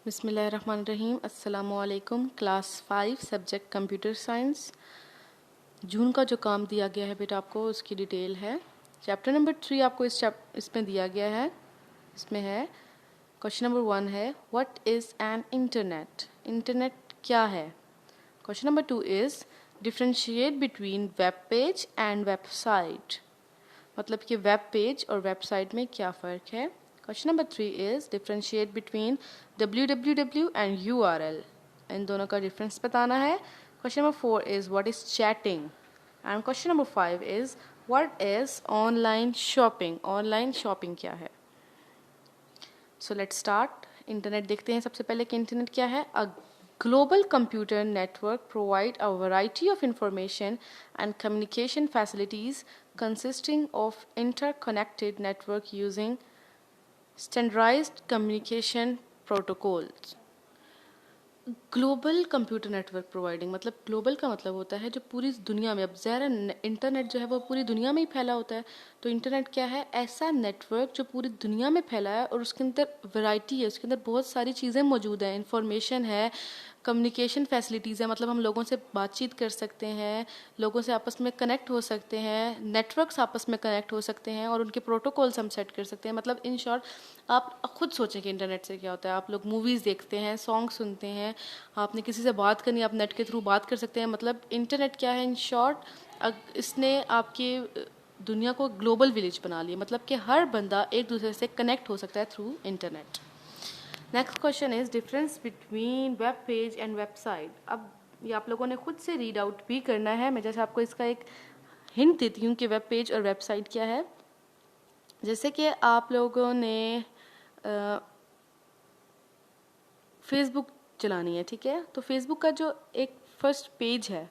बिस्मिल्लाहिर्रहमानिर्रहीम। अस्सलामुअलैकुम। Class 5 subject computer science. जून का जो काम दिया गया है बेटा आपको उसकी डिटेल है। चैप्टर नंबर 3 आपको इसमें दिया गया है। इसमें है क्वेश्चन नंबर 1 है what is an internet. Internet क्या है। Question number 2 is differentiate between web page and website. मतलब कि वेब पेज और वेबसाइट में क्या फ़र्क है। Question number 3 is differentiate between www and URL। इन दोनों का डिफरेंस बताना है। Question number 4 is what is chatting and question number 5 is what is online shopping. Online shopping क्या है। So let's start. इंटरनेट देखते हैं सबसे पहले कि इंटरनेट क्या है। अ global computer network provide a variety of information and communication facilities consisting of interconnected network using standardized communication protocols। Global computer network providing मतलब ग्लोबल का मतलब होता है जो पूरी दुनिया में, अब ज़ाहिर इंटरनेट जो है वो पूरी दुनिया में ही फैला होता है। तो इंटरनेट क्या है, ऐसा नेटवर्क जो पूरी दुनिया में फैला है और उसके अंदर वैरायटी है, उसके अंदर बहुत सारी चीज़ें मौजूद हैं, इंफॉर्मेशन है, कम्युनिकेशन फैसिलिटीज़ है, मतलब हम लोगों से बातचीत कर सकते हैं, लोगों से आपस में कनेक्ट हो सकते हैं, नेटवर्क्स आपस में कनेक्ट हो सकते हैं और उनके प्रोटोकॉल्स हम सेट कर सकते हैं। मतलब इन शॉर्ट आप खुद सोचें कि इंटरनेट से क्या होता है। आप लोग मूवीज़ देखते हैं, सॉन्ग सुनते हैं, आपने किसी से बात करनी है आप नेट के थ्रू बात कर सकते हैं। मतलब इंटरनेट क्या है इन शॉर्ट, इसने आपकी दुनिया को ग्लोबल विलेज बना लिया। मतलब कि हर बंदा एक दूसरे से कनेक्ट हो सकता है through internet. Next question is difference between web page and website. अब ये आप लोगों ने खुद से रीड आउट भी करना है। मैं जैसे आपको इसका एक हिंट देती हूँ कि वेब पेज और वेबसाइट क्या है। जैसे कि आप लोगों ने फेसबुक चलानी है, ठीक है, तो फेसबुक का जो एक फर्स्ट पेज है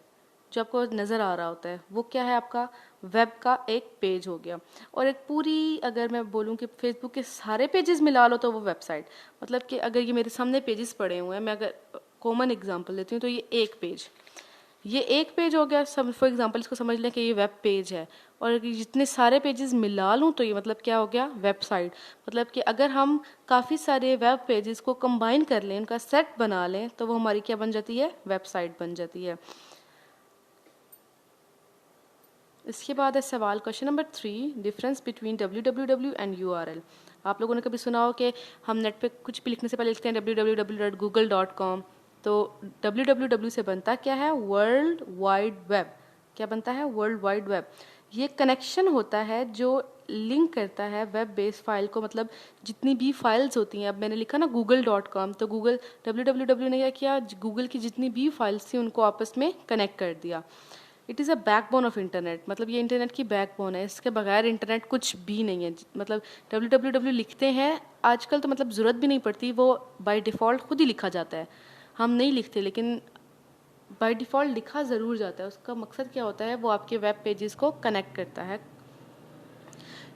जो आपको नज़र आ रहा होता है वो क्या है, आपका वेब का एक पेज हो गया। और एक पूरी, अगर मैं बोलूँ कि फेसबुक के सारे पेजेस मिला लो तो वो वेबसाइट। मतलब कि अगर ये मेरे सामने पेजेस पड़े हुए हैं, मैं अगर कॉमन एग्जांपल लेती हूँ तो ये एक पेज हो गया। सब फॉर एग्जांपल इसको समझ लें कि ये वेब पेज है और जितने सारे पेजेस मिला लूँ तो ये मतलब क्या हो गया, वेबसाइट। मतलब कि अगर हम काफ़ी सारे वेब पेजेस को कंबाइन कर लें, उनका सेट बना लें तो वो हमारी क्या बन जाती है, वेबसाइट बन जाती है। इसके बाद है सवाल question number 3 difference between www and URL। आप लोगों ने कभी सुना हो कि हम नेट पे कुछ भी लिखने से पहले लिखते हैं www.google.com। तो www से बनता क्या है, वर्ल्ड वाइड वेब। क्या बनता है, वर्ल्ड वाइड वेब। ये कनेक्शन होता है जो लिंक करता है वेब बेस्ड फाइल को। मतलब जितनी भी फाइल्स होती हैं, अब मैंने लिखा ना google.com, तो गूगल www ने क्या किया, गूगल की जितनी भी फाइल्स थी उनको आपस में कनेक्ट कर दिया। It is a backbone of internet. मतलब ये इंटरनेट की बैकबोन है, इसके बगैर इंटरनेट कुछ भी नहीं है। मतलब www लिखते हैं आजकल तो मतलब ज़रूरत भी नहीं पड़ती, वो बाय डिफ़ॉल्ट खुद ही लिखा जाता है। हम नहीं लिखते लेकिन बाय डिफ़ॉल्ट लिखा ज़रूर जाता है। उसका मकसद क्या होता है, वो आपके वेब पेजेस को कनेक्ट करता है।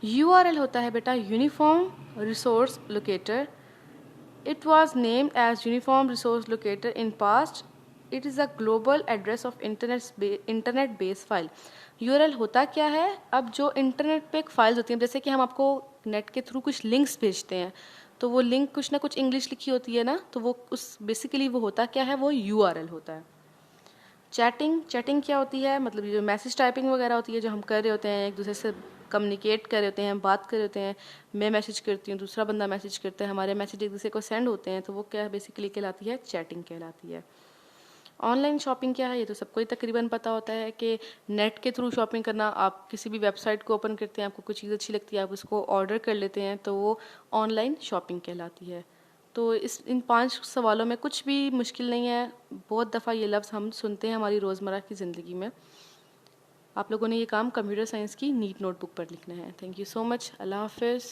URL होता है बेटा uniform resource locator. It was named as Uniform Resource Locator in past. It is a global address of internet based file. URL होता क्या है, अब जो इंटरनेट पे एक फाइल्स होती हैं, जैसे कि हम आपको नेट के थ्रू कुछ लिंक्स भेजते हैं तो वो लिंक कुछ ना कुछ इंग्लिश लिखी होती है ना, तो वो उस बेसिकली वो होता क्या है, वो URL होता है। चैटिंग क्या होती है, मतलब ये जो मैसेज टाइपिंग वगैरह होती है जो हम कर रहे होते हैं, एक दूसरे से कम्युनिकेट कर रहे होते हैं, बात कर रहे होते हैं। मैं मैसेज करती हूँ, दूसरा बंदा मैसेज करता है, हमारे मैसेज एक दूसरे को सेंड होते हैं, तो वो क्या बेसिकली कहलाती है, चैटिंग कहलाती है। ऑनलाइन शॉपिंग क्या है, ये तो सबको ही तकरीबन पता होता है कि नेट के थ्रू शॉपिंग करना। आप किसी भी वेबसाइट को ओपन करते हैं, आपको कुछ चीज़ अच्छी लगती है, आप उसको ऑर्डर कर लेते हैं, तो वो ऑनलाइन शॉपिंग कहलाती है। तो इन 5 सवालों में कुछ भी मुश्किल नहीं है। बहुत दफ़ा ये लफ्ज़ हम सुनते हैं हमारी रोज़मर्रा की ज़िंदगी में। आप लोगों ने ये काम कंप्यूटर साइंस की नीट नोटबुक पर लिखना है। Thank you so much. Allah हाफिज़।